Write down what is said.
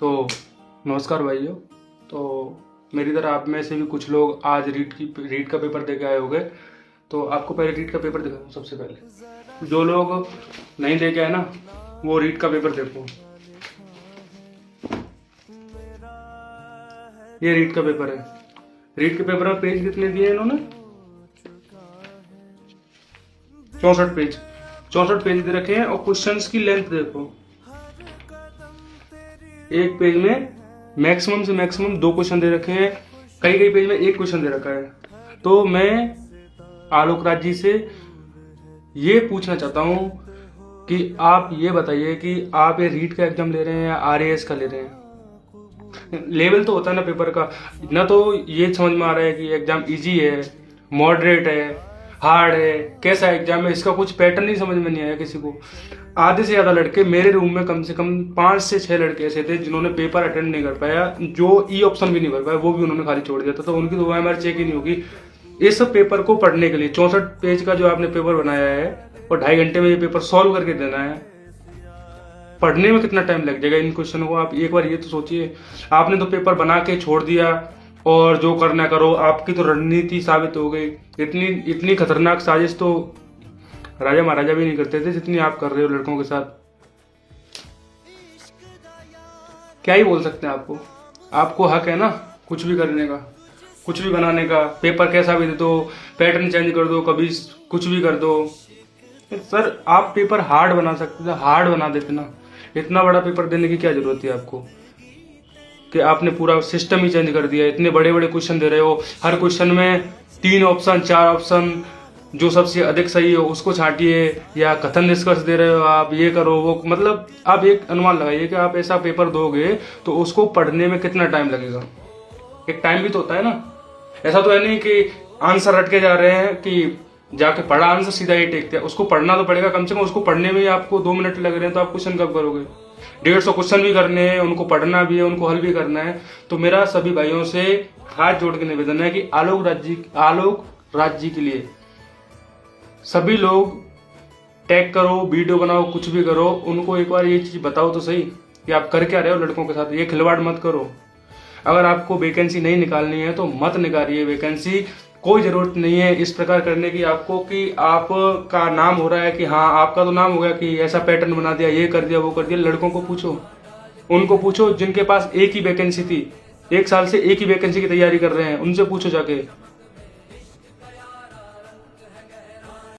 तो नमस्कार भाइयों। तो मेरी तरह आप में से भी कुछ लोग आज रीट का पेपर दे के आए होंगे। तो आपको पहले रीट का पेपर दिखाता हूँ। सबसे पहले जो लोग नहीं दे के आए ना, वो रीट का पेपर देखो। ये रीट का पेपर है। रीट के पेपर में पेज कितने दिए इन्होंने? 64 पेज। 64 पेज दे रखे हैं और क्वेश्चंस की लेंथ देखो। एक पेज में मैक्सिमम से मैक्सिमम 2 क्वेश्चन दे रखे हैं, कई कई पेज में 1 क्वेश्चन दे रखा है। तो मैं आलोक राज जी से ये पूछना चाहता हूँ कि आप ये बताइए कि आप ये रीट का एग्जाम ले रहे हैं या आरएएस का ले रहे हैं। लेवल तो होता है ना पेपर का, ना तो ये समझ में आ रहा है कि एग्जाम इजी है, मॉडरेट है, हार्ड है, कैसा एग्जाम है, इसका कुछ पैटर्न ही समझ में नहीं आया किसी को। आधे से ज्यादा लड़के, मेरे रूम में कम से कम 5 से 6 लड़के ऐसे थे जिन्होंने पेपर अटेंड नहीं कर पाया, जो ई ऑप्शन भी नहीं भर पाया, वो भी उन्होंने खाली छोड़ दिया था। तो उनकी तो OMR चेक ही नहीं होगी। इस पेपर को पढ़ने के लिए 64 पेज का जो आपने पेपर बनाया है और 2.5 घंटे में ये पेपर सॉल्व करके देना है, पढ़ने में कितना टाइम लग जाएगा इन क्वेश्चनों को? आप एक बार ये तो सोचिए। आपने तो पेपर बना के छोड़ दिया और जो करना करो, आपकी तो रणनीति साबित हो गई। इतनी खतरनाक साजिश तो राजा महाराजा भी नहीं करते थे जितनी आप कर रहे हो लड़कों के साथ। क्या ही बोल सकते हैं आपको। आपको हक है ना कुछ भी करने का, कुछ भी बनाने का। पेपर कैसा भी दे दो, पैटर्न चेंज कर दो, कभी कुछ भी कर दो। सर आप पेपर हार्ड बना सकते थे, हार्ड बना देते ना। इतना बड़ा पेपर देने की क्या जरूरत है आपको कि आपने पूरा सिस्टम ही चेंज कर दिया। इतने बड़े बड़े क्वेश्चन दे रहे हो, हर क्वेश्चन में 3 ऑप्शन 4 ऑप्शन, जो सबसे अधिक सही हो उसको छांटिए, या कथन निष्कर्ष दे रहे हो आप, ये करो वो। मतलब आप एक अनुमान लगाइए कि आप ऐसा पेपर दोगे तो उसको पढ़ने में कितना टाइम लगेगा। एक टाइम भी तो होता है ना। ऐसा तो है नहीं कि आंसर रट के जा रहे हैं कि जाके पढ़ा आंसर सीधा ही टेक दिया। उसको पढ़ना तो पड़ेगा कम से कम। उसको पढ़ने में ही आपको 2 मिनट लग रहे हैं तो आप क्वेश्चन कब करोगे? 150 क्वेश्चन भी करने हैं, उनको पढ़ना भी है, उनको हल भी करना है। तो मेरा सभी भाइयों से हाथ जोड़ के निवेदन है कि आलोक राज जी के लिए सभी लोग टैग करो, वीडियो बनाओ, कुछ भी करो, उनको एक बार ये चीज बताओ तो सही कि आप कर क्या रहे हो लड़कों के साथ। ये खिलवाड़ मत करो। अगर आपको वैकेंसी नहीं निकालनी है तो मत निकालिए वैकेंसी। कोई जरूरत नहीं है इस प्रकार करने की आपको कि आपका नाम हो रहा है कि हाँ आपका तो नाम हो गया कि ऐसा पैटर्न बना दिया, ये कर दिया, वो कर दिया। लड़कों को पूछो, उनको पूछो जिनके पास एक ही वैकेंसी थी, 1 साल से एक ही वैकेंसी की तैयारी कर रहे हैं, उनसे पूछो जाके।